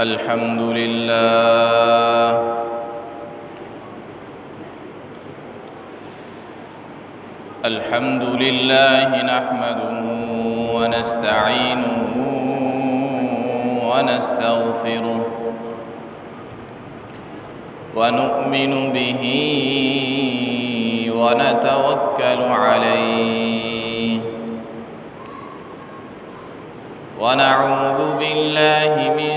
الحمد لله الحمد لله نحمده ونستعينه ونستغفره ونؤمن به ونتوكل عليه ونعوذ بالله من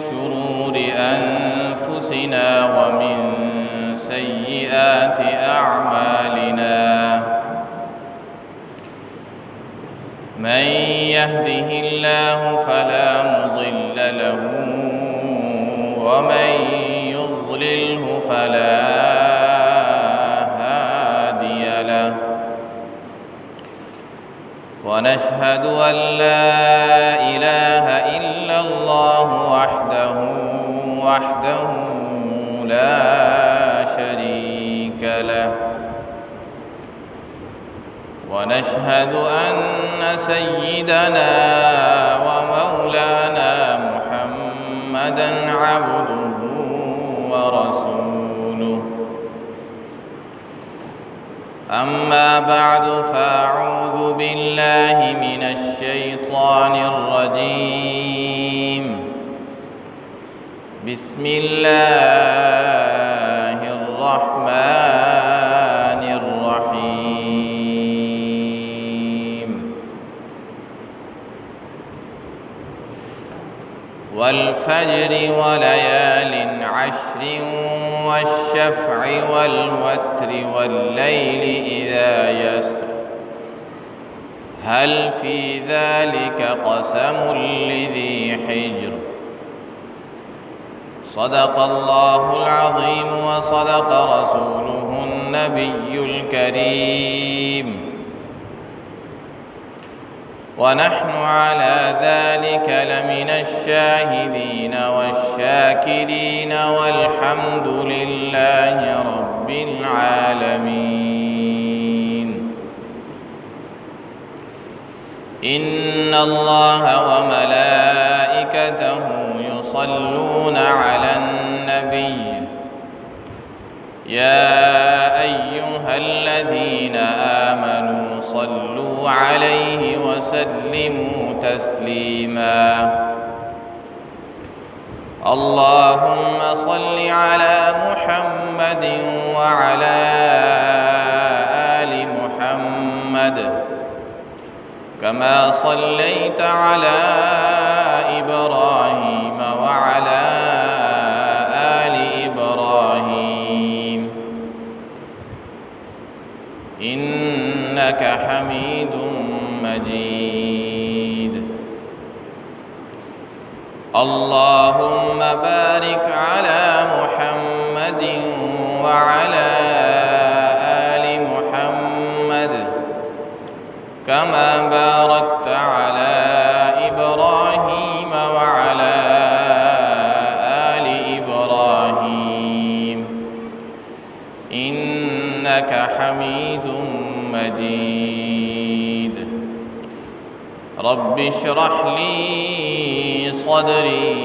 شرور أنفسنا ومن سيئات أعمالنا من يهده الله فلا مضل له ومن يضلله فلا هادي له ونشهد أن لا إله إلا الله وحده لا شريك له ونشهد أن سيدنا ومولانا محمدًا عبده ورسوله أما بعد فأعوذ بالله من الشيطان الرجيم بسم الله الرحمن الرحيم والفجر وليال عشر والشفع والوتر والليل إذا يسر هل في ذلك قسم لذي حجر صدق الله العظيم وصدق رسوله النبي الكريم ونحن على ذلك لمن الشاهدين والشاكرين والحمد لله رب العالمين إن الله وملائكته يصلون على النبي يا أيها الذين آمنوا صلوا عليه وسلموا تسليما اللهم صل على محمد وعلى آل محمد كما صليت على إبراهيم وعلى آل إبراهيم إنك حميد مجيد اللهم بارك على محمد وعلى آل محمد كما باركت على إبراهيم وعلى آل إبراهيم إنك حميد مجيد رب اشرح لي صدري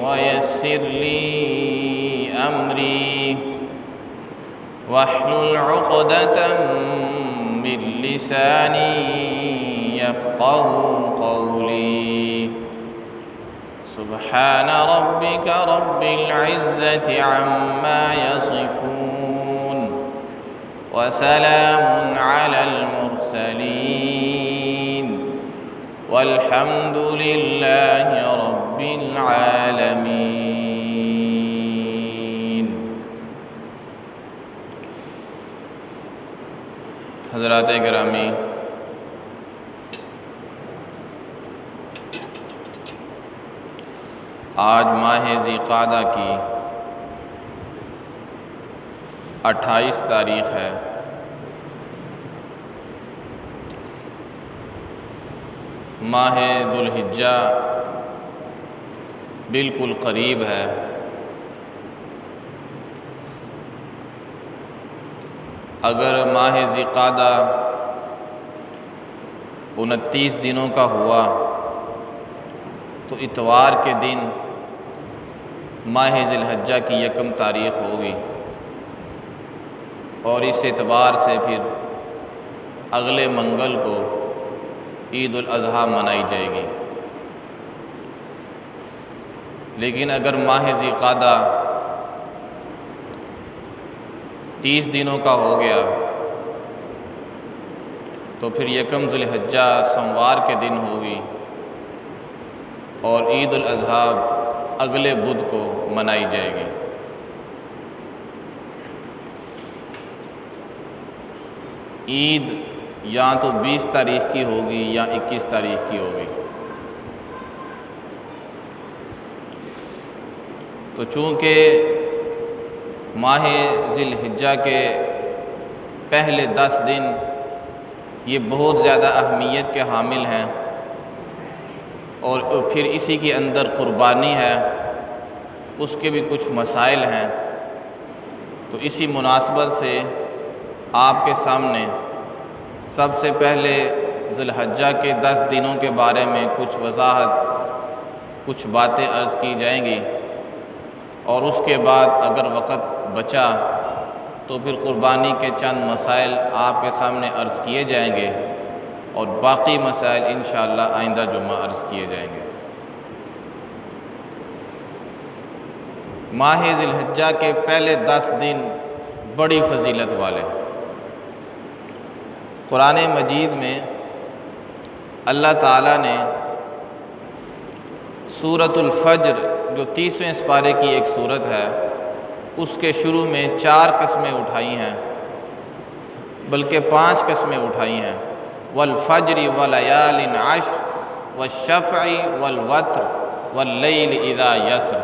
ويسر لي أمري واحلل عقدة من لساني يفقه قولي سبحان ربك رب العزة عما يصفون وسلام على المرسلين والحمد لله رب العالمين حضرات گرامی، آج ماہ ذی قعدہ کی 28 تاریخ ہے۔ ماہ ذو الحجہ بالکل قریب ہے۔ اگر ماہ ذی قعدہ 29 دنوں کا ہوا تو اتوار کے دن ماہ ذی الحجہ کی 1 تاریخ ہوگی، اور اس اعتبار سے پھر اگلے منگل کو عید الاضحیٰ منائی جائے گی۔ لیکن اگر ماہ ذی القعدہ 30 دنوں کا ہو گیا تو پھر 1 ذی الحجہ سوموار کے دن ہوگی، اور عید الاضحیٰ اگلے بدھ کو منائی جائے گی۔ عید یا تو 20 تاریخ کی ہوگی یا 21 تاریخ کی ہوگی۔ تو چونکہ ماہ ذی الحجہ کے پہلے 10 دن یہ بہت زیادہ اہمیت کے حامل ہیں، اور پھر اسی کے اندر قربانی ہے، اس کے بھی کچھ مسائل ہیں، تو اسی مناسبت سے آپ کے سامنے سب سے پہلے ذی الحجہ کے 10 دنوں کے بارے میں کچھ وضاحت، کچھ باتیں عرض کی جائیں گی، اور اس کے بعد اگر وقت بچا تو پھر قربانی کے چند مسائل آپ کے سامنے عرض کیے جائیں گے، اور باقی مسائل انشاءاللہ آئندہ جمعہ عرض کیے جائیں گے۔ ماہ ذی الحجہ کے پہلے 10 دن بڑی فضیلت والے ہیں۔ قرآن مجید میں اللہ تعالیٰ نے سورۃ الفجر جو 30ویں سپارے کی ایک سورت ہے، اس کے شروع میں 4 قسمیں اٹھائی ہیں، بلکہ 5 قسمیں اٹھائی ہیں، والفجر ولیال عشر والشفع والوتر واللیل اذا یسر۔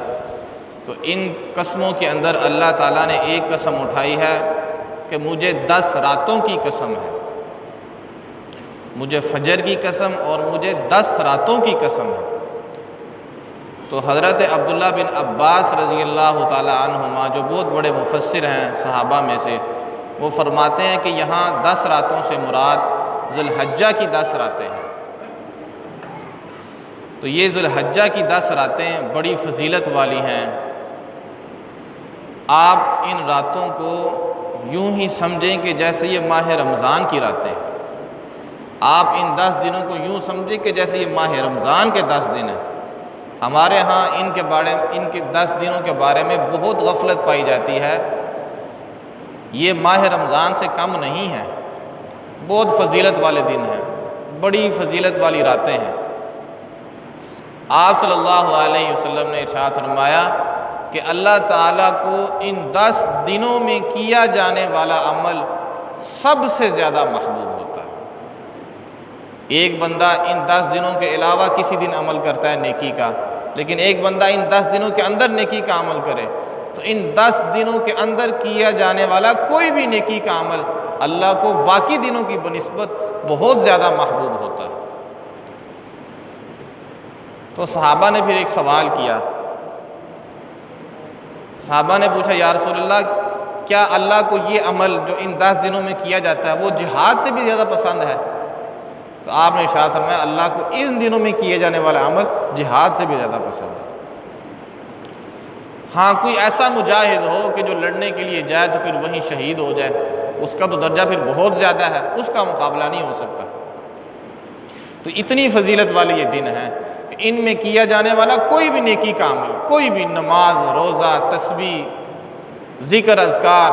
تو ان قسموں کے اندر اللہ تعالیٰ نے ایک قسم اٹھائی ہے کہ مجھے 10 راتوں کی قسم ہے، مجھے فجر کی قسم اور مجھے 10 راتوں کی قسم ہے۔ تو حضرت عبداللہ بن عباس رضی اللہ تعالیٰ عنہما جو بہت بڑے مفسر ہیں صحابہ میں سے، وہ فرماتے ہیں کہ یہاں 10 راتوں سے مراد ذی الحجہ کی 10 راتیں ہیں۔ تو یہ ذی الحجہ کی 10 راتیں بڑی فضیلت والی ہیں۔ آپ ان راتوں کو یوں ہی سمجھیں کہ جیسے یہ ماہ رمضان کی راتیں ہیں۔ آپ ان 10 دنوں کو یوں سمجھیں کہ جیسے یہ ماہ رمضان کے 10 دن ہیں۔ ہمارے ہاں ان کے 10 دنوں کے بارے میں بہت غفلت پائی جاتی ہے۔ یہ ماہ رمضان سے کم نہیں ہے، بہت فضیلت والے دن ہیں، بڑی فضیلت والی راتیں ہیں۔ آپ صلی اللہ علیہ وسلم نے ارشاد فرمایا کہ اللہ تعالیٰ کو ان 10 دنوں میں کیا جانے والا عمل سب سے زیادہ محبوب ہوتا ہے۔ ایک بندہ ان 10 دنوں کے علاوہ کسی دن عمل کرتا ہے نیکی کا، لیکن ایک بندہ ان 10 دنوں کے اندر نیکی کا عمل کرے تو ان 10 دنوں کے اندر کیا جانے والا کوئی بھی نیکی کا عمل اللہ کو باقی دنوں کی بنسبت بہت زیادہ محبوب ہوتا ہے۔ تو صحابہ نے پھر ایک سوال کیا، صحابہ نے پوچھا یا رسول اللہ، کیا اللہ کو یہ عمل جو ان 10 دنوں میں کیا جاتا ہے وہ جہاد سے بھی زیادہ پسند ہے؟ تو آپ نے ارشاد فرمایا اللہ کو ان دنوں میں کیے جانے والا عمل جہاد سے بھی زیادہ پسند ہے۔ ہاں کوئی ایسا مجاہد ہو کہ جو لڑنے کے لیے جائے تو پھر وہیں شہید ہو جائے، اس کا تو درجہ پھر بہت زیادہ ہے، اس کا مقابلہ نہیں ہو سکتا۔ تو اتنی فضیلت والے یہ دن ہیں کہ ان میں کیا جانے والا کوئی بھی نیکی کا عمل، کوئی بھی نماز، روزہ، تسبیح، ذکر، اذکار،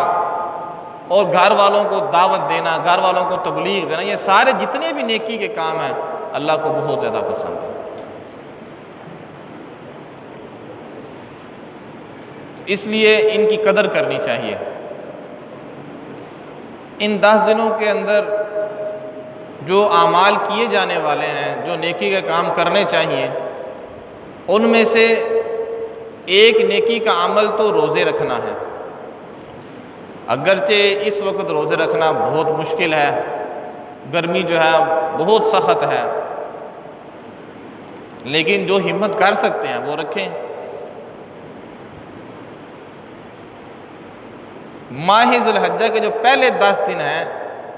اور گھر والوں کو دعوت دینا، گھر والوں کو تبلیغ دینا، یہ سارے جتنے بھی نیکی کے کام ہیں اللہ کو بہت زیادہ پسند ہے۔ اس لیے ان کی قدر کرنی چاہیے۔ ان 10 دنوں کے اندر جو اعمال کیے جانے والے ہیں، جو نیکی کے کام کرنے چاہیے، ان میں سے ایک نیکی کا عمل تو روزے رکھنا ہے۔ اگرچہ اس وقت روزے رکھنا بہت مشکل ہے، گرمی جو ہے بہت سخت ہے، لیکن جو ہمت کر سکتے ہیں وہ رکھیں۔ ماہ ذی الحجہ کے جو پہلے 10 دن ہیں،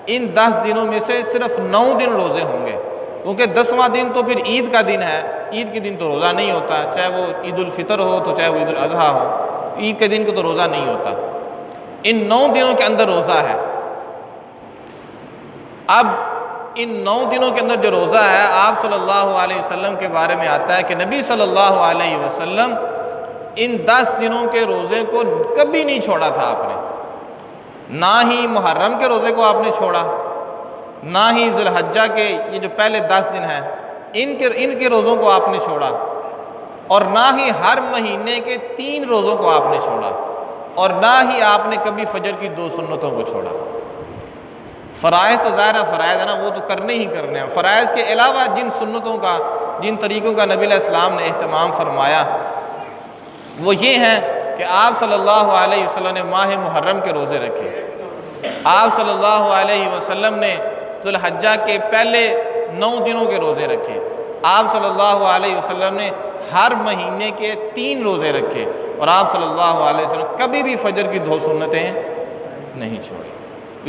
ان 10 دنوں میں سے صرف 9 دن روزے ہوں گے، کیونکہ 10واں دن تو پھر عید کا دن ہے، عید کے دن تو روزہ نہیں ہوتا، چاہے وہ عید الفطر ہو تو چاہے وہ عید الاضحیٰ ہو، عید کے دن کو تو روزہ نہیں ہوتا، ان 9 دنوں کے اندر روزہ ہے۔ اب ان 9 دنوں کے اندر جو روزہ ہے، آپ صلی اللہ علیہ وسلم کے بارے میں آتا ہے کہ نبی صلی اللہ علیہ وسلم ان 10 دنوں کے روزے کو کبھی نہیں چھوڑا تھا آپ نے، نہ ہی محرم کے روزے کو آپ نے چھوڑا، نہ ہی ذی الحجہ کے یہ جو پہلے 10 دن ہیں ان کے روزوں کو آپ نے چھوڑا، اور نہ ہی ہر مہینے کے 3 روزوں کو آپ نے چھوڑا، اور نہ ہی آپ نے کبھی فجر کی 2 سنتوں کو چھوڑا۔ فرائض تو ظاہر ہے فرائض ہے نا، وہ تو کرنے ہی کرنے ہیں۔ فرائض کے علاوہ جن سنتوں کا، جن طریقوں کا نبی علیہ السلام نے اہتمام فرمایا وہ یہ ہیں کہ آپ صلی اللہ علیہ وسلم نے ماہ محرم کے روزے رکھے، آپ صلی اللہ علیہ وسلم نے ذی الحجہ کے پہلے 9 دنوں کے روزے رکھے، آپ صلی اللہ علیہ وسلم نے ہر مہینے کے 3 روزے رکھے، اور آپ صلی اللہ علیہ وسلم کبھی بھی فجر کی 2 سنتیں نہیں چھوڑی۔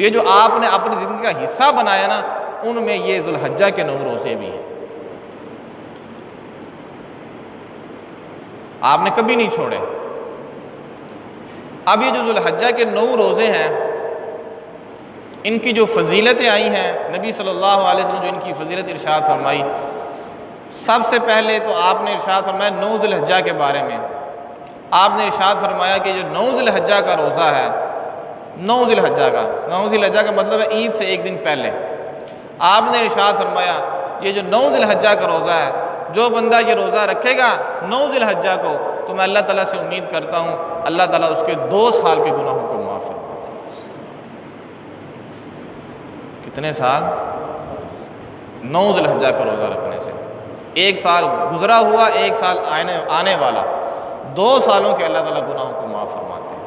یہ جو آپ نے اپنی زندگی کا حصہ بنایا نا، ان میں یہ ذی الحجہ کے 9 روزے بھی ہیں، آپ نے کبھی نہیں چھوڑے۔ اب یہ جو ذی الحجہ کے 9 روزے ہیں، ان کی جو فضیلتیں آئی ہیں، نبی صلی اللہ علیہ وسلم جو ان کی فضیلت ارشاد فرمائی، سب سے پہلے تو آپ نے ارشاد فرمایا 9 ذی الحجہ کے بارے میں۔ آپ نے ارشاد فرمایا کہ جو 9 ذی الحجہ کا روزہ ہے، 9 ذی الحجہ کا مطلب ہے عید سے 1 دن پہلے، آپ نے ارشاد فرمایا یہ جو 9 ذی الحجہ کا روزہ ہے، جو بندہ یہ روزہ رکھے گا 9 ذی الحجہ کو، تو میں اللہ تعالیٰ سے امید کرتا ہوں اللہ تعالیٰ اس کے 2 سال کے گناہوں کو معاف فرما دے۔ کتنے سال؟ 9 ذی الحجہ کا روزہ رکھنے سے 1 سال گزرا ہوا، 1 سال آنے والا، 2 سالوں کے اللہ تعالیٰ گناہوں کو معاف فرماتے ہیں۔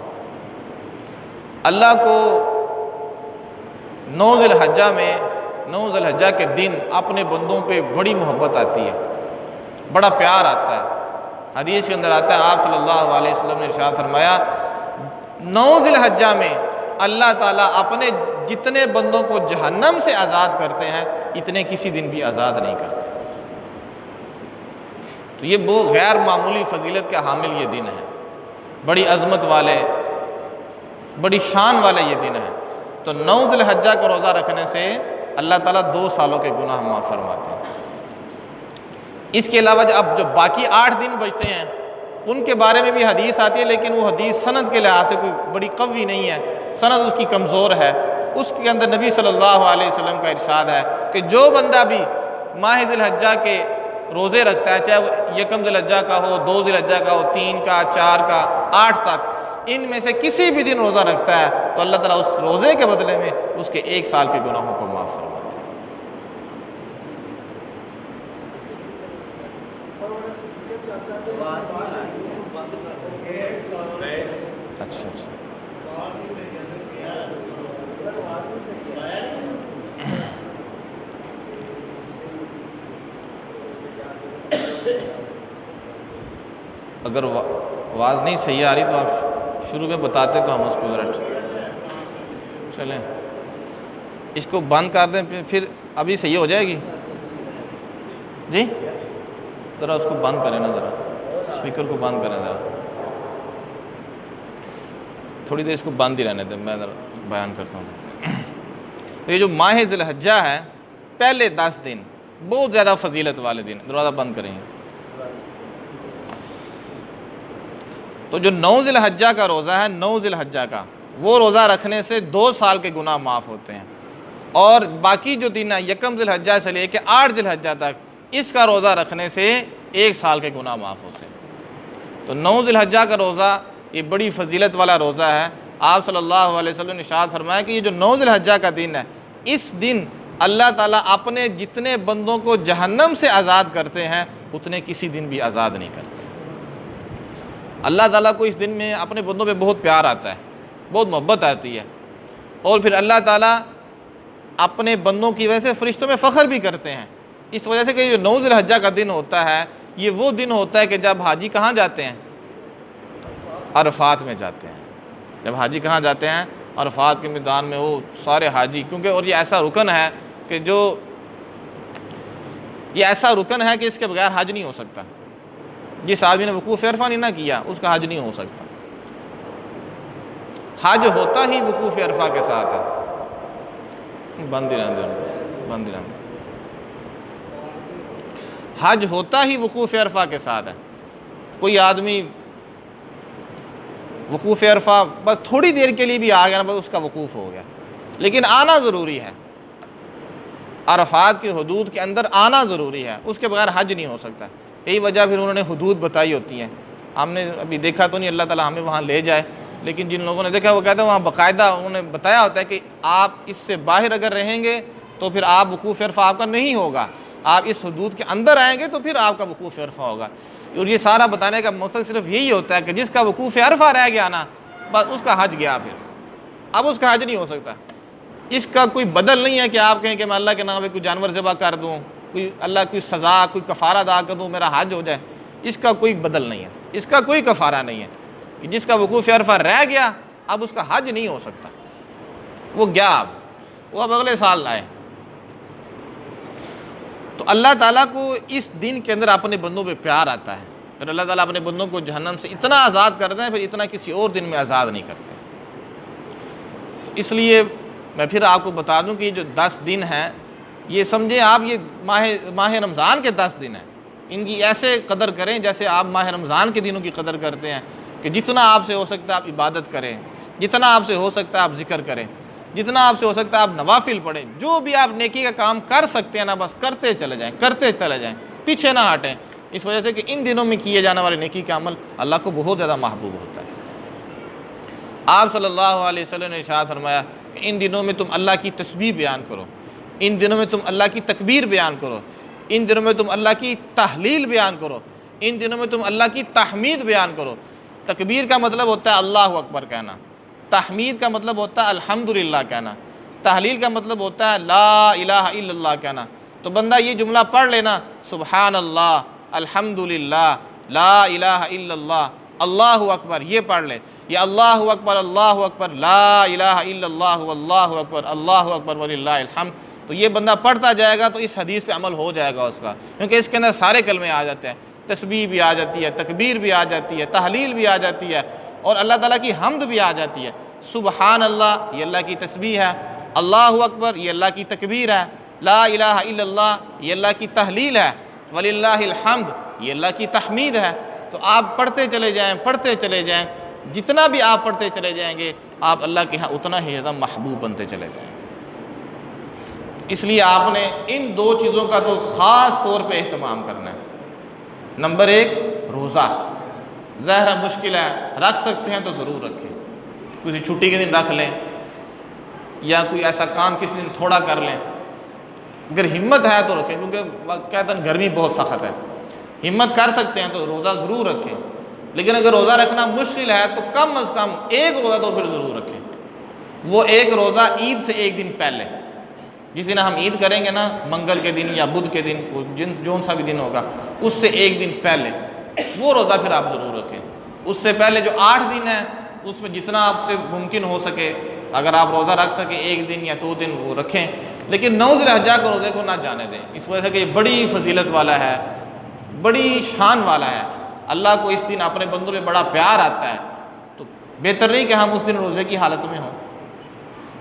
اللہ کو 9 ذی الحجہ میں، 9 ذی الحجہ کے دن اپنے بندوں پہ بڑی محبت آتی ہے، بڑا پیار آتا ہے۔ حدیث کے اندر آتا ہے آپ صلی اللہ علیہ وسلم نے ارشاد فرمایا 9 ذی الحجہ میں اللہ تعالیٰ اپنے جتنے بندوں کو جہنم سے آزاد کرتے ہیں اتنے کسی دن بھی آزاد نہیں کرتے۔ تو یہ وہ غیر معمولی فضیلت کے حامل یہ دن ہے، بڑی عظمت والے، بڑی شان والے یہ دن ہے۔ تو 9 ذی الحجہ کو روزہ رکھنے سے اللہ تعالیٰ 2 سالوں کے گناہ معاف فرماتے ہیں۔ اس کے علاوہ اب جو باقی 8 دن بچتے ہیں ان کے بارے میں بھی حدیث آتی ہے، لیکن وہ حدیث سند کے لحاظ سے کوئی بڑی قوی نہیں ہے، سند اس کی کمزور ہے۔ اس کے اندر نبی صلی اللہ علیہ وسلم کا ارشاد ہے کہ جو بندہ بھی ماہ ذی الحجہ کے روزے رکھتا ہے، چاہے وہ 1 ذی الحجہ کا ہو، 2 ذی الحجہ کا ہو، 3 کا، 4 کا، 8 تک، ان میں سے کسی بھی دن روزہ رکھتا ہے تو اللہ تعالیٰ اس روزے کے بدلے میں اس کے 1 سال کے گناہوں کو معاف فرماتا ہے۔ اچھا اگر آواز نہیں صحیح آ رہی تو آپ شروع میں بتاتے تو ہم اس کو ذرا چلیں، اس کو بند کر دیں، پھر ابھی صحیح ہو جائے گی جی، ذرا اس کو بند کریں نا، ذرا اسپیکر کو بند کریں، ذرا تھوڑی دیر اس کو بند ہی رہنے دیں، میں ذرا بیان کرتا ہوں۔ تو یہ جو ماہ ذی الحجہ ہے، پہلے 10 دن بہت زیادہ فضیلت والے دن، دروازہ بند کریں گے۔ تو جو 9 ذی الحجہ کا روزہ ہے، 9 ذی الحجہ کا، وہ روزہ رکھنے سے 2 سال کے گناہ معاف ہوتے ہیں، اور باقی جو دن ہے 1 ذی الحجہ سے لے کے 8 ذی الحجہ تک، اس کا روزہ رکھنے سے 1 سال کے گناہ معاف ہوتے ہیں۔ تو 9 ذی الحجہ کا روزہ یہ بڑی فضیلت والا روزہ ہے۔ آپ صلی اللہ علیہ وسلم نے ارشاد فرمایا کہ یہ جو 9 ذی الحجہ کا دن ہے، اس دن اللہ تعالیٰ اپنے جتنے بندوں کو جہنم سے آزاد کرتے ہیں اتنے کسی دن بھی آزاد نہیں کرتے۔ اللہ تعالیٰ کو اس دن میں اپنے بندوں پہ بہت پیار آتا ہے، بہت محبت آتی ہے، اور پھر اللہ تعالیٰ اپنے بندوں کی وجہ سے فرشتوں میں فخر بھی کرتے ہیں، اس وجہ سے کہ یہ 9 ذی الحجہ کا دن ہوتا ہے، یہ وہ دن ہوتا ہے کہ جب حاجی کہاں جاتے ہیں؟ عرفات میں جاتے ہیں۔ جب حاجی کہاں جاتے ہیں؟ عرفات کے میدان میں، وہ سارے حاجی، کیونکہ اور یہ ایسا رکن ہے کہ جو یہ ایسا رکن ہے کہ اس کے بغیر حج نہیں ہو سکتا. جس آدمی نے وقوف عرفہ نہیں نہ کیا اس کا حج نہیں ہو سکتا. حج ہوتا ہی وقوف عرفہ کے ساتھ ہے. بند ہی رہنے. حج ہوتا ہی وقوف عرفہ کے ساتھ ہے. کوئی آدمی وقوف عرفہ بس تھوڑی دیر کے لیے بھی آ گیا نا، بس اس کا وقوف ہو گیا. لیکن آنا ضروری ہے، عرفات کی حدود کے اندر آنا ضروری ہے، اس کے بغیر حج نہیں ہو سکتا. یہی وجہ پھر انہوں نے حدود بتائی ہوتی ہیں. ہم نے ابھی دیکھا تو نہیں، اللہ تعالیٰ ہمیں وہاں لے جائے، لیکن جن لوگوں نے دیکھا وہ کہتے ہیں وہاں باقاعدہ انہوں نے بتایا ہوتا ہے کہ آپ اس سے باہر اگر رہیں گے تو پھر آپ وقوف عرفہ آپ کا نہیں ہوگا، آپ اس حدود کے اندر آئیں گے تو پھر آپ کا وقوف عرفہ ہوگا. اور یہ سارا بتانے کا مقصد صرف یہی ہوتا ہے کہ جس کا وقوف عرفہ رہ گیا نا، بس اس کا حج گیا. پھر اب اس کا حج نہیں ہو سکتا. اس کا کوئی بدل نہیں ہے کہ آپ کہیں کہ میں اللہ کے نام پہ کوئی جانور ذبح کر دوں، کوئی اللہ کی سزا کوئی کفارہ ادا کر دوں میرا حج ہو جائے. اس کا کوئی بدل نہیں ہے، اس کا کوئی کفارہ نہیں ہے کہ جس کا وقوف عرفہ رہ گیا اب اس کا حج نہیں ہو سکتا. وہ گیا، وہ اب اگلے سال لائے. تو اللہ تعالیٰ کو اس دن کے اندر اپنے بندوں پہ پیار آتا ہے. پھر اللہ تعالیٰ اپنے بندوں کو جہنم سے اتنا آزاد کرتے ہیں، پھر اتنا کسی اور دن میں آزاد نہیں کرتے. اس لیے میں پھر آپ کو بتا دوں کہ یہ جو 10 دن ہیں یہ سمجھیں آپ یہ ماہ رمضان کے 10 دن ہیں، ان کی ایسے قدر کریں جیسے آپ ماہ رمضان کے دنوں کی قدر کرتے ہیں، کہ جتنا آپ سے ہو سکتا ہے آپ عبادت کریں، جتنا آپ سے ہو سکتا ہے آپ ذکر کریں، جتنا آپ سے ہو سکتا ہے آپ نوافل پڑھیں، جو بھی آپ نیکی کا کام کر سکتے ہیں نا بس کرتے چلے جائیں، پیچھے نہ ہٹیں. اس وجہ سے کہ ان دنوں میں کیے جانے والے نیکی کا عمل اللہ کو بہت زیادہ محبوب ہوتا ہے. آپ صلی اللہ علیہ وسلم نے ارشاد فرمایا کہ ان دنوں میں تم اللہ کی تسبیح بیان کرو، ان دنوں میں تم اللہ کی تکبیر بیان کرو، ان دنوں میں تم اللہ کی تحلیل بیان کرو، ان دنوں میں تم اللہ کی تحمید بیان کرو. تکبیر کا مطلب ہوتا ہے اللہ اکبر کہنا، تحمید کا مطلب ہوتا ہے الحمدللہ کہنا، تحلیل کا مطلب ہوتا ہے لا الہ الا اللہ کہنا. تو بندہ یہ جملہ پڑھ لینا، سبحان اللہ، الحمدللہ، لا الہ الا اللہ، اللہ اکبر، یہ پڑھ لے. یا اللہ اکبر، لا الہ الا اللہ، واللہ اکبر وللہ الحمد. تو یہ بندہ پڑھتا جائے گا تو اس حدیث پہ عمل ہو جائے گا اس کا، کیونکہ اس کے اندر سارے کلمے آ جاتے ہیں. تسبیح بھی آ جاتی ہے، تکبیر بھی آ جاتی ہے، تحلیل بھی آ جاتی ہے، اور اللہ تعالیٰ کی حمد بھی آ جاتی ہے. سبحان اللہ یہ اللہ کی تسبیح ہے، اللہ اکبر یہ اللہ کی تکبیر ہے، لا الہ الا اللہ یہ اللہ کی تحلیل ہے، وللہ الحمد یہ اللہ کی تحمید ہے. تو آپ پڑھتے چلے جائیں، جتنا بھی آپ پڑھتے چلے جائیں گے آپ اللہ کے ہاں اتنا ہی زیادہ محبوب بنتے چلے جائیں گے. اس لیے آپ نے ان 2 چیزوں کا تو خاص طور پہ اہتمام کرنا ہے. نمبر 1 روزہ. ظاہر مشکل ہے، رکھ سکتے ہیں تو ضرور رکھیں، کسی چھٹی کے دن رکھ لیں یا کوئی ایسا کام کسی دن تھوڑا کر لیں. اگر ہمت ہے تو رکھیں، کیونکہ کہتے ہیں گرمی بہت سخت ہے، ہمت کر سکتے ہیں تو روزہ ضرور رکھیں. لیکن اگر روزہ رکھنا مشکل ہے تو کم از کم 1 روزہ تو پھر ضرور رکھیں. وہ 1 روزہ عید سے 1 دن پہلے، جس دن ہم عید کریں گے نا، منگل کے دن یا بدھ کے دن، جون سا بھی دن ہوگا، اس سے 1 دن پہلے وہ روزہ پھر آپ ضرور رکھیں. اس سے پہلے جو 8 دن ہیں اس میں جتنا آپ سے ممکن ہو سکے اگر آپ روزہ رکھ سکیں 1 دن یا 2 دن وہ رکھیں. لیکن 9 ذی الحجہ کے روزے کو نہ جانے دیں، اس وجہ سے کہ یہ بڑی فضیلت والا ہے، بڑی شان والا ہے. اللہ کو اس دن اپنے بندوں میں بڑا پیار آتا ہے، تو بہتر نہیں کہ ہم اس دن روزے کی حالت میں ہوں.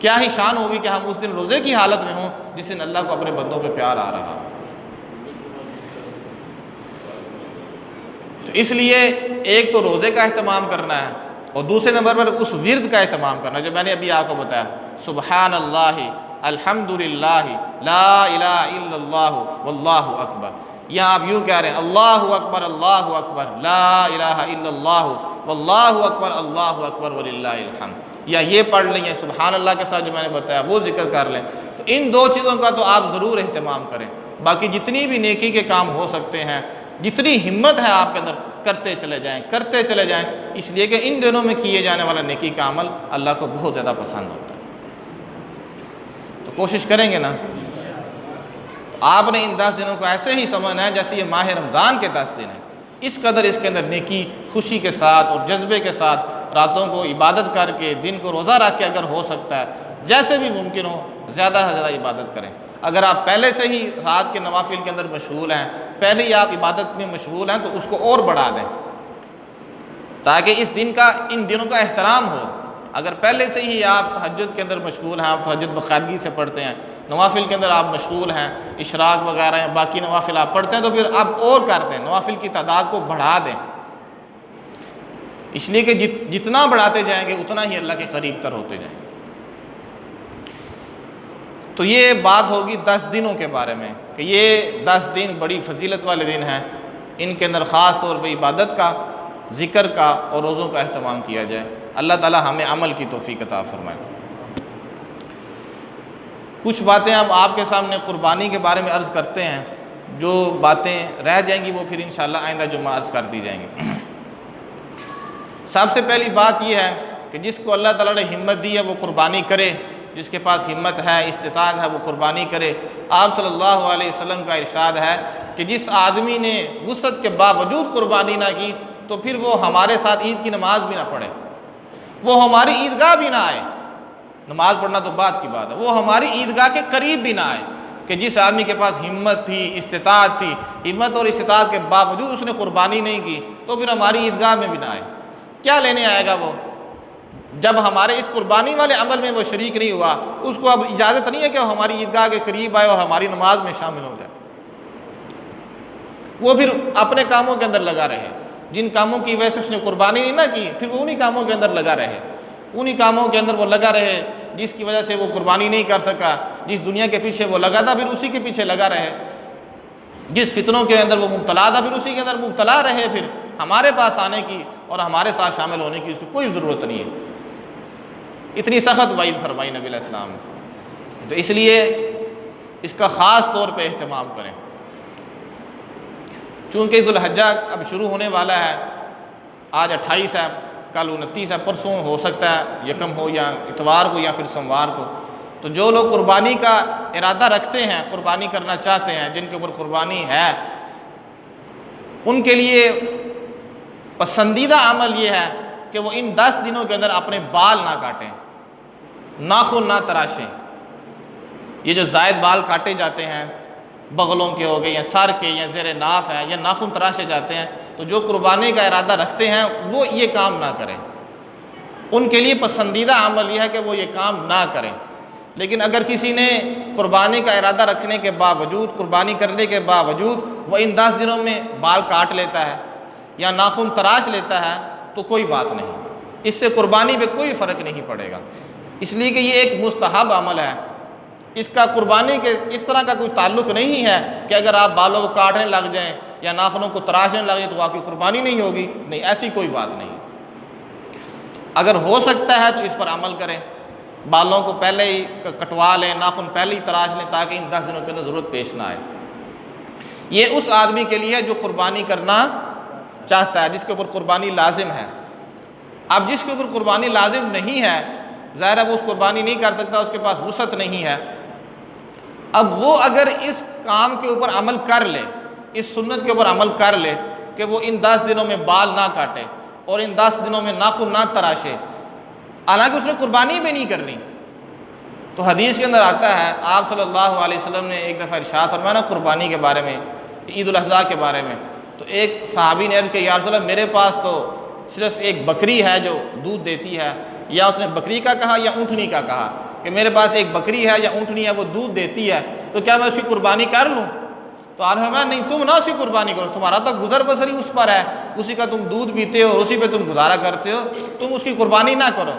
کیا ہی شان ہوگی کہ ہم اس دن روزے کی حالت میں ہوں جس دن اللہ کو اپنے بندوں پہ پیار آ رہا. تو اس لیے ایک تو روزے کا اہتمام کرنا ہے، اور دوسرے نمبر پر اس ورد کا اہتمام کرنا جو میں نے ابھی آپ کو بتایا، سبحان اللہ، الحمدللہ، لا الہ الا اللہ، واللہ اکبر. یہاں آپ یوں کہہ رہے ہیں اللہ اکبر، لا الہ الا اللہ، واللہ اکبر وللہ الحمد. یا یہ پڑھ لیں، یا سبحان اللہ کے ساتھ جو میں نے بتایا وہ ذکر کر لیں. تو ان 2 چیزوں کا تو آپ ضرور اہتمام کریں. باقی جتنی بھی نیکی کے کام ہو سکتے ہیں، جتنی ہمت ہے آپ کے اندر، کرتے چلے جائیں، اس لیے کہ ان دنوں میں کیے جانے والا نیکی کا عمل اللہ کو بہت زیادہ پسند ہوتا ہے. تو کوشش کریں گے نا. آپ نے ان 10 دنوں کو ایسے ہی سمجھنا ہے جیسے یہ ماہ رمضان کے 10 دن ہیں. اس قدر اس کے اندر نیکی خوشی کے ساتھ اور جذبے کے ساتھ راتوں کو عبادت کر کے، دن کو روزہ رکھ کے اگر ہو سکتا ہے، جیسے بھی ممکن ہو زیادہ سے زیادہ عبادت کریں. اگر آپ پہلے سے ہی رات کے نوافل کے اندر مشغول ہیں، پہلے ہی آپ عبادت میں مشغول ہیں، تو اس کو اور بڑھا دیں تاکہ اس دن کا، ان دنوں کا احترام ہو۔ اگر پہلے سے ہی آپ تہجد کے اندر مشغول ہیں، آپ تہجد باقاعدگی سے پڑھتے ہیں، نوافل کے اندر آپ مشغول ہیں، اشراق وغیرہ ہیں، باقی نوافل آپ پڑھتے ہیں، تو پھر آپ اور کرتے ہیں، نوافل کی تعداد کو بڑھا دیں، اس لیے کہ جتنا بڑھاتے جائیں گے اتنا ہی اللہ کے قریب تر ہوتے جائیں گے۔ تو یہ بات ہوگی 10 دنوں کے بارے میں کہ یہ 10 دن بڑی فضیلت والے دن ہیں، ان کے اندر خاص طور پہ عبادت کا، ذکر کا اور روزوں کا اہتمام کیا جائے۔ اللہ تعالی ہمیں عمل کی توفیق عطا فرمائے۔ کچھ باتیں اب آپ کے سامنے قربانی کے بارے میں عرض کرتے ہیں، جو باتیں رہ جائیں گی وہ پھر انشاءاللہ آئندہ جمعہ عرض کر دی جائیں گی۔ سب سے پہلی بات یہ ہے کہ جس کو اللہ تعالیٰ نے ہمت دی ہے وہ قربانی کرے، جس کے پاس ہمت ہے، استطاعت ہے، وہ قربانی کرے۔ آپ صلی اللہ علیہ وسلم کا ارشاد ہے کہ جس آدمی نے وسعت کے باوجود قربانی نہ کی تو پھر وہ ہمارے ساتھ عید کی نماز بھی نہ پڑھے، وہ ہماری عیدگاہ بھی نہ آئے۔ نماز پڑھنا تو بعد کی بات ہے، وہ ہماری عیدگاہ کے قریب بھی نہ آئے۔ کہ جس آدمی کے پاس ہمت تھی، استطاعت تھی، ہمت اور استطاعت کے باوجود اس نے قربانی نہیں کی تو پھر ہماری عیدگاہ میں بھی نہ آئے۔ کیا لینے آئے گا وہ؟ جب ہمارے اس قربانی والے عمل میں وہ شریک نہیں ہوا، اس کو اب اجازت نہیں ہے کہ وہ ہماری عیدگاہ کے قریب آئے اور ہماری نماز میں شامل ہو جائے۔ وہ پھر اپنے کاموں کے اندر لگا رہے، جن کاموں کی وجہ سے اس نے قربانی نہیں نہ کی، پھر وہ انہی کاموں کے اندر لگا رہے، انہی کاموں کے اندر وہ لگا رہے جس کی وجہ سے وہ قربانی نہیں کر سکا، جس دنیا کے پیچھے وہ لگا تھا پھر اسی کے پیچھے لگا رہے، جس فتنوں کے اندر وہ مبتلا تھا پھر اسی کے اندر مبتلا رہے۔ پھر ہمارے پاس آنے کی اور ہمارے ساتھ شامل ہونے کی اس کو کوئی ضرورت نہیں ہے۔ اتنی سخت وعید فرمائی نبی علیہ السلام نے، تو اس لیے اس کا خاص طور پہ اہتمام کریں۔ چونکہ ذو الحجہ اب شروع ہونے والا ہے، آج 28 ہے، کل 29 ہے، پرسوں ہو سکتا ہے یکم ہو یا اتوار کو یا پھر سوموار کو۔ تو جو لوگ قربانی کا ارادہ رکھتے ہیں، قربانی کرنا چاہتے ہیں، جن کے اوپر قربانی ہے، ان کے لیے پسندیدہ عمل یہ ہے کہ وہ ان 10 دنوں کے اندر اپنے بال نہ کاٹیں، ناخن نہ تراشیں۔ یہ جو زائد بال کاٹے جاتے ہیں، بغلوں کے ہو گئے یا سر کے یا زیر ناف ہے یا ناخن تراشے جاتے ہیں، تو جو قربانی کا ارادہ رکھتے ہیں وہ یہ کام نہ کریں۔ ان کے لیے پسندیدہ عمل یہ ہے کہ وہ یہ کام نہ کریں۔ لیکن اگر کسی نے قربانی کا ارادہ رکھنے کے باوجود، قربانی کرنے کے باوجود وہ ان 10 دنوں میں بال کاٹ لیتا ہے یا ناخن تراش لیتا ہے تو کوئی بات نہیں، اس سے قربانی پہ کوئی فرق نہیں پڑے گا، اس لیے کہ یہ ایک مستحب عمل ہے۔ اس کا قربانی کے اس طرح کا کوئی تعلق نہیں ہے کہ اگر آپ بالوں کو کاٹنے لگ جائیں یا ناخنوں کو تراشنے لگ جائیں تو آپ کی قربانی نہیں ہوگی، نہیں، ایسی کوئی بات نہیں۔ اگر ہو سکتا ہے تو اس پر عمل کریں، بالوں کو پہلے ہی کٹوا لیں، ناخن پہلے ہی تراش لیں تاکہ ان 10 دنوں کے اندر ضرورت پیش نہ آئے۔ یہ اس آدمی کے لیے جو قربانی کرنا چاہتا ہے، جس کے اوپر قربانی لازم ہے۔ اب جس کے اوپر قربانی لازم نہیں ہے، ظاہر ہے وہ اس قربانی نہیں کر سکتا، اس کے پاس وسعت نہیں ہے۔ اب وہ اگر اس کام کے اوپر عمل کر لے، اس سنت کے اوپر عمل کر لے کہ وہ ان 10 دنوں میں بال نہ کاٹے اور ان 10 دنوں میں ناخن نہ تراشے، حالانکہ اس نے قربانی بھی نہیں کرنی، تو حدیث کے اندر آتا ہے، آپ صلی اللہ علیہ وسلم نے ایک دفعہ ارشاد فرمایا نا قربانی کے بارے میں، عید الاضحیٰ کے بارے میں، تو ایک صحابی نے عرض کیا یا رسول اللہ میرے پاس تو صرف ایک بکری ہے جو دودھ دیتی ہے، یا اس نے بکری کا کہا یا اونٹنی کا کہا کہ میرے پاس ایک بکری ہے یا اونٹنی ہے وہ دودھ دیتی ہے، تو کیا میں اس کی قربانی کر لوں؟ تو آپ نے فرمایا نہیں، تم نہ اس کی قربانی کرو، تمہارا تو گزر بسر ہی اس پر ہے، اسی کا تم دودھ پیتے ہو، اسی پہ تم گزارا کرتے ہو، تم اس کی قربانی نہ کرو،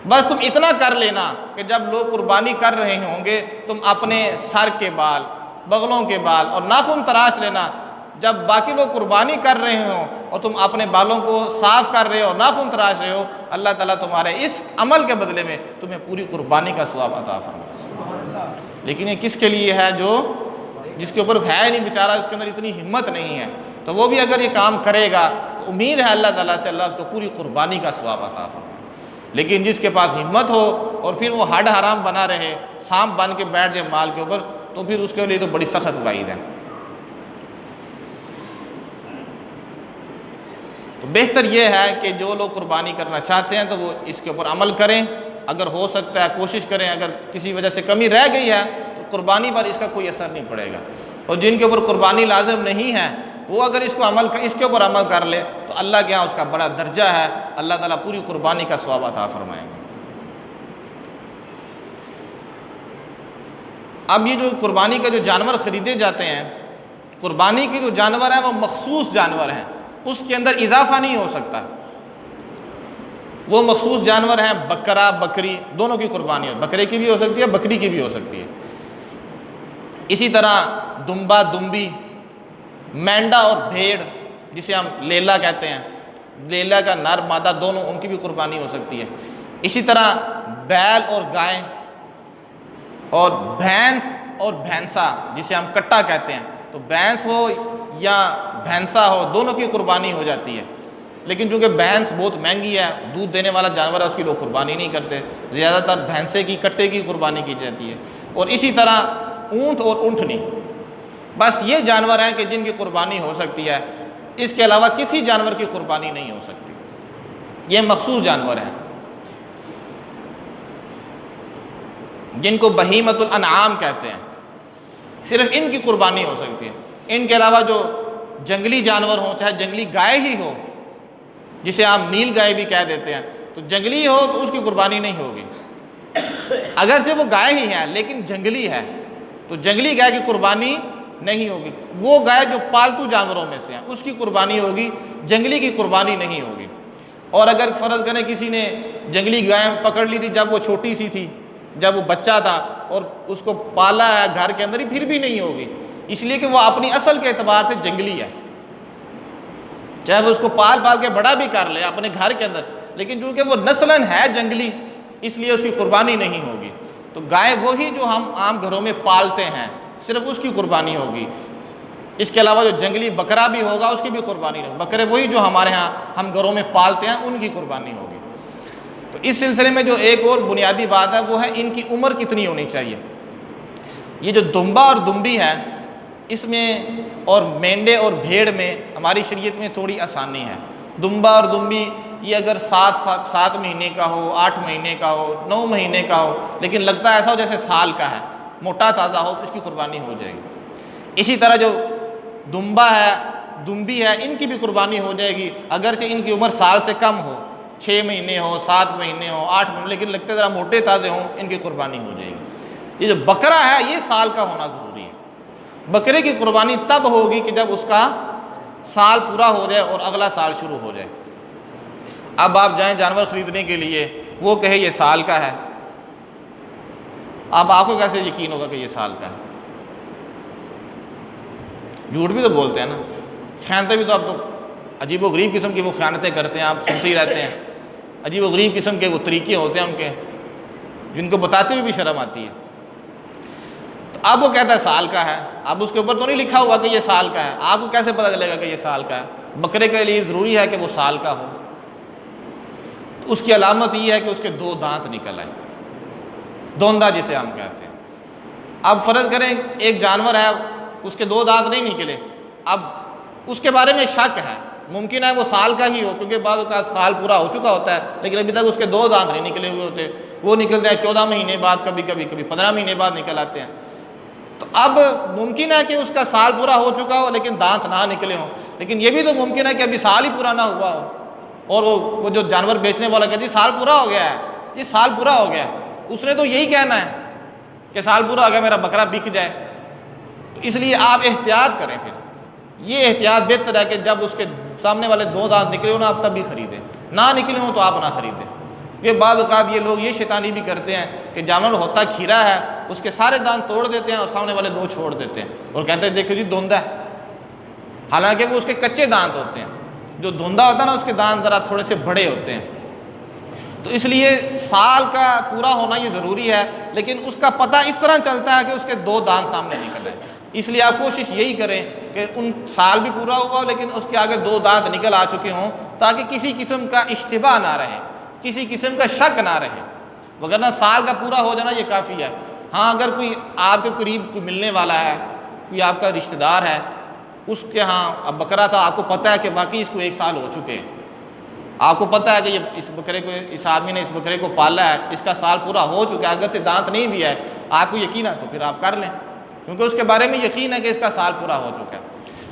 بس تم اتنا کر لینا کہ جب لوگ قربانی کر رہے ہوں گے تم اپنے سر کے بال، بغلوں کے بال اور ناخن تراش لینا، جب باقی لوگ قربانی کر رہے ہوں اور تم اپنے بالوں کو صاف کر رہے ہو، ناخن تراش رہے ہو، اللہ تعالیٰ تمہارے اس عمل کے بدلے میں تمہیں پوری قربانی کا ثواب عطا فرمائے۔ لیکن یہ کس کے لیے ہے؟ جو جس کے اوپر ہے نہیں بیچارہ، اس کے اندر اتنی ہمت نہیں ہے، تو وہ بھی اگر یہ کام کرے گا تو امید ہے اللہ تعالیٰ سے اللہ اس کو پوری قربانی کا ثواب عطا فرمائے۔ لیکن جس کے پاس ہمت ہو اور پھر وہ ہڈ حرام بنا رہے، سانپ بن کے بیٹھ جائے مال کے اوپر، تو پھر اس کے لیے تو بڑی سخت وعید ہے۔ تو بہتر یہ ہے کہ جو لوگ قربانی کرنا چاہتے ہیں تو وہ اس کے اوپر عمل کریں، اگر ہو سکتا ہے کوشش کریں، اگر کسی وجہ سے کمی رہ گئی ہے تو قربانی پر اس کا کوئی اثر نہیں پڑے گا، اور جن کے اوپر قربانی لازم نہیں ہے وہ اگر اس کے اوپر عمل کر لے تو اللہ کے ہاں اس کا بڑا درجہ ہے، اللہ تعالیٰ پوری قربانی کا ثواب عطا فرمائیں گے۔ اب یہ جو قربانی کا جو جانور خریدے جاتے ہیں، قربانی کے جو جانور ہیں وہ مخصوص جانور ہیں، اس کے اندر اضافہ نہیں ہو سکتا، وہ مخصوص جانور ہیں۔ بکرا بکری دونوں کی قربانی ہے، بکرے کی بھی ہو سکتی ہے، بکری کی بھی ہو سکتی ہے۔ اسی طرح دمبا دمبی، مینڈا اور بھیڑ جسے ہم لیلا کہتے ہیں، لیلا کا نر مادہ دونوں، ان کی بھی قربانی ہو سکتی ہے۔ اسی طرح بیل اور گائے، اور بھینس اور بھینسا جسے ہم کٹا کہتے ہیں، تو بھینس ہو یا بھینسا ہو دونوں کی قربانی ہو جاتی ہے، لیکن چونکہ بھینس بہت مہنگی ہے، دودھ دینے والا جانور ہے، اس کی لوگ قربانی نہیں کرتے، زیادہ تر بھینسے کی کٹے کی قربانی کی جاتی ہے۔ اور اسی طرح اونٹ اور اونٹنی، بس یہ جانور ہیں کہ جن کی قربانی ہو سکتی ہے، اس کے علاوہ کسی جانور کی قربانی نہیں ہو سکتی، یہ مخصوص جانور ہیں جن کو بہیمۃ الانعام کہتے ہیں، صرف ان کی قربانی ہو سکتی ہے۔ ان کے علاوہ جو جنگلی جانور ہوں، چاہے جنگلی گائے ہی ہو جسے آپ نیل گائے بھی کہہ دیتے ہیں، تو جنگلی ہو تو اس کی قربانی نہیں ہوگی، اگرچہ وہ گائے ہی ہے لیکن جنگلی ہے تو جنگلی گائے کی قربانی نہیں ہوگی۔ وہ گائے جو پالتو جانوروں میں سے ہیں اس کی قربانی ہوگی، جنگلی کی قربانی نہیں ہوگی۔ اور اگر فرض کریں کسی نے جنگلی گائے پکڑ لی تھی جب وہ چھوٹی سی تھی، جب وہ بچہ تھا، اور اس کو پالا ہے گھر کے اندر ہی، پھر بھی نہیں ہوگی، اس لیے کہ وہ اپنی اصل کے اعتبار سے جنگلی ہے، چاہے وہ اس کو پال کے بڑا بھی کر لے اپنے گھر کے اندر، لیکن چونکہ وہ نسلاً ہے جنگلی اس لیے اس کی قربانی نہیں ہوگی۔ تو گائے وہی جو ہم عام گھروں میں پالتے ہیں، صرف اس کی قربانی ہوگی۔ اس کے علاوہ جو جنگلی بکرا بھی ہوگا اس کی بھی قربانی نہیں ہوگی، بکرے وہی جو ہمارے ہاں ہم گھروں میں پالتے ہیں ان کی قربانی ہوگی۔ تو اس سلسلے میں جو ایک اور بنیادی بات ہے وہ ہے ان کی عمر کتنی ہونی چاہیے۔ یہ جو دمبا اور دمبی ہے، اس میں اور مینڈے اور بھیڑ میں ہماری شریعت میں تھوڑی آسانی ہے۔ دمبا اور دمبی یہ اگر 7 مہینے کا ہو، 8 مہینے کا ہو، 9 مہینے کا ہو، لیکن لگتا ہے ایسا ہو جیسے سال کا ہے، موٹا تازہ ہو، تو اس کی قربانی ہو جائے گی۔ اسی طرح جو دمبا ہے دمبی ہے، ان کی بھی قربانی ہو جائے گی، اگرچہ ان کی عمر سال سے کم ہو، 6 مہینے ہو، 7 مہینے ہو، 8 مہینے، لیکن لگتے ذرا موٹے تازے ہوں، ان کی قربانی ہو جائے گی۔ یہ جو بکرا ہے یہ سال کا ہونا ضروری ہے۔ بکرے کی قربانی تب ہوگی کہ جب اس کا سال پورا ہو جائے اور اگلا سال شروع ہو جائے۔ اب آپ جائیں جانور خریدنے کے لیے، وہ کہے یہ سال کا ہے، اب آپ کو کیسے یقین ہوگا کہ یہ سال کا ہے؟ جھوٹ بھی تو بولتے ہیں نا، خیانتیں بھی تو آپ تو عجیب و غریب قسم کی وہ خیانتیں کرتے ہیں، آپ سنتے ہی رہتے ہیں، عجیب و غریب قسم کے وہ طریقے ہوتے ہیں ان کے، جن کو بتاتے ہوئے بھی شرم آتی ہے۔ تو اب وہ کہتا ہے سال کا ہے، اب اس کے اوپر تو نہیں لکھا ہوا کہ یہ سال کا ہے، آپ کو کیسے پتہ چلے گا کہ یہ سال کا ہے؟ بکرے کے لیے ضروری ہے کہ وہ سال کا ہو، تو اس کی علامت یہ ہے کہ اس کے 2 دانت نکل آئے، دوندا جسے ہم کہتے ہیں۔ اب فرض کریں ایک جانور ہے اس کے 2 دانت نہیں نکلے، اب اس کے بارے میں شک ہے، ممکن ہے وہ سال کا ہی ہو، کیونکہ بعض اوقات سال پورا ہو چکا ہوتا ہے لیکن ابھی تک اس کے 2 دانت نہیں نکلے ہوئے ہوتے، وہ نکلتے ہیں 14 مہینے بعد، کبھی 15 مہینے بعد نکل آتے ہیں۔ تو اب ممکن ہے کہ اس کا سال پورا ہو چکا ہو لیکن دانت نہ نکلے ہوں، لیکن یہ بھی تو ممکن ہے کہ ابھی سال ہی پورا نہ ہوا ہو، اور وہ جو جانور بیچنے والا کہتے ہیں سال پورا ہو گیا ہے، یہ سال پورا ہو گیا ہے، اس نے تو یہی کہنا ہے کہ سال پورا ہو گیا میرا بکرا بک جائے۔ تو اس لیے آپ احتیاط کریں، پھر یہ احتیاط بہتر ہے کہ جب اس کے سامنے والے 2 دانت نکلے ہوں نا آپ تب بھی خریدیں، نہ نکلے ہوں تو آپ نہ خریدیں۔ یہ بعض اوقات یہ لوگ یہ شیطانی بھی کرتے ہیں کہ جانور ہوتا کھیرا ہے، اس کے سارے دانت توڑ دیتے ہیں اور سامنے والے 2 چھوڑ دیتے ہیں اور کہتے ہیں دیکھو جی دھوندا ہے، حالانکہ وہ اس کے کچے دانت ہوتے ہیں، جو دھوندا ہوتا ہے نا اس کے دانت ذرا تھوڑے سے بڑے ہوتے ہیں۔ تو اس لیے سال کا پورا ہونا یہ ضروری ہے، لیکن اس کا پتہ اس طرح چلتا ہے کہ اس کے 2 دانت سامنے نکل آئے۔ اس لیے آپ کوشش یہی کریں کہ ان سال بھی پورا ہوا ہو لیکن اس کے آگے 2 دانت نکل آ چکے ہوں، تاکہ کسی قسم کا اشتباہ نہ رہے، کسی قسم کا شک نہ رہے، وگرنہ سال کا پورا ہو جانا یہ کافی ہے۔ ہاں اگر کوئی آپ کے قریب کوئی ملنے والا ہے، کوئی آپ کا رشتہ دار ہے، اس کے ہاں اب بکرا تھا، آپ کو پتہ ہے کہ واقعی اس کو 1 سال ہو چکے ہیں، آپ کو پتہ ہے کہ یہ اس آدمی نے اس بکرے کو پالا ہے، اس کا سال پورا ہو چکا ہے، اگر سے دانت نہیں بھی ہے، آپ کو یقین ہے تو پھر آپ کر لیں، کیونکہ اس کے بارے میں یقین ہے کہ اس کا سال پورا ہو چکا ہے۔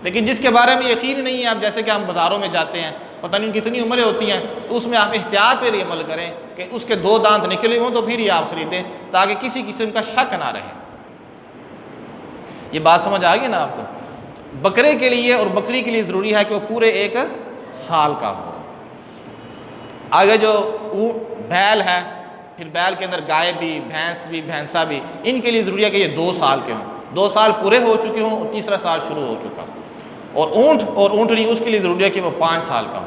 لیکن جس کے بارے میں یقین نہیں ہے، اب جیسے کہ ہم بازاروں میں جاتے ہیں، پتہ نہیں کتنی عمریں ہوتی ہیں، تو اس میں آپ احتیاط پہ عمل کریں کہ اس کے 2 دانت نکلے ہوں تو پھر ہی آپ خریدیں، تاکہ کسی قسم کا شک نہ رہے۔ یہ بات سمجھ آ گئی نا آپ کو؟ بکرے کے لیے اور بکری کے لیے ضروری ہے کہ وہ پورے 1 سال کا ہو۔ آگے جو بیل ہے، پھر بیل کے اندر گائے بھی، بھینس بھی، بھینسا بھی، ان کے لیے ضروری ہے کہ یہ 2 سال کے ہوں، 2 سال پورے ہو چکے ہوں اور تیسرا سال شروع ہو چکا۔ اور اونٹ اور اونٹنی اس کے لیے ضروری ہے کہ وہ 5 سال کا ہو،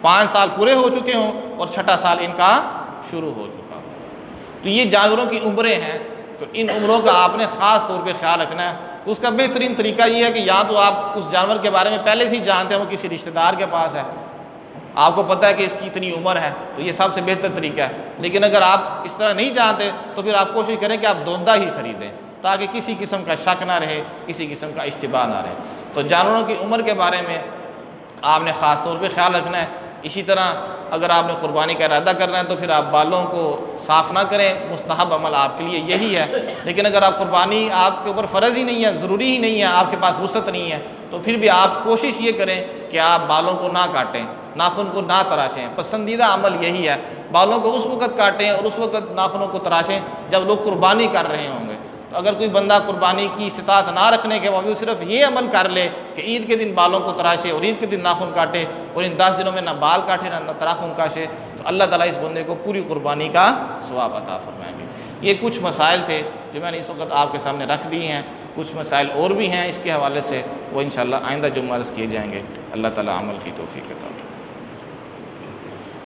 5 سال پورے ہو چکے ہوں اور 6ٹھا سال ان کا شروع ہو چکا۔ تو یہ جانوروں کی عمریں ہیں، تو ان عمروں کا آپ نے خاص طور پہ خیال رکھنا ہے۔ اس کا بہترین طریقہ یہ ہے کہ یا تو آپ اس جانور کے بارے میں پہلے سے ہی جانتے ہیں، وہ کسی رشتہ دار کے پاس ہے، آپ کو پتہ ہے کہ اس کی اتنی عمر ہے، تو یہ سب سے بہتر طریقہ ہے۔ لیکن اگر آپ اس طرح نہیں جانتے تو پھر آپ کوشش کریں کہ آپ دوندا ہی خریدیں، تاکہ کسی قسم کا شک نہ رہے، کسی قسم کا اشتباہ نہ رہے۔ تو جانوروں کی عمر کے بارے میں آپ نے خاص طور پہ خیال رکھنا ہے۔ اسی طرح اگر آپ نے قربانی کا ارادہ کرنا ہے تو پھر آپ بالوں کو صاف نہ کریں، مستحب عمل آپ کے لیے یہی ہے۔ لیکن اگر آپ قربانی آپ کے اوپر فرض ہی نہیں ہے، ضروری ہی نہیں ہے، آپ کے پاس وسعت نہیں ہے، تو پھر بھی آپ کوشش یہ کریں کہ آپ بالوں کو نہ کاٹیں، ناخن کو نہ تراشیں۔ پسندیدہ عمل یہی ہے، بالوں کو اس وقت کاٹیں اور اس وقت ناخنوں کو تراشیں جب لوگ قربانی کر رہے ہوں گے۔ تو اگر کوئی بندہ قربانی کی استطاعت نہ رکھنے کے باوجود صرف یہ عمل کر لے کہ عید کے دن بالوں کو تراشے اور عید کے دن ناخن کاٹے اور ان 10 دنوں میں نہ بال کاٹے نہ ناخن کاٹے، تو اللہ تعالیٰ اس بندے کو پوری قربانی کا ثواب عطا فرمائیں گے۔ یہ کچھ مسائل تھے جو میں نے اس وقت آپ کے سامنے رکھ دی ہیں، کچھ مسائل اور بھی ہیں اس کے حوالے سے، وہ انشاءاللہ آئندہ جمعہ عرض کیے جائیں گے۔ اللہ تعالیٰ عمل کی توفیق عطا فرمائے۔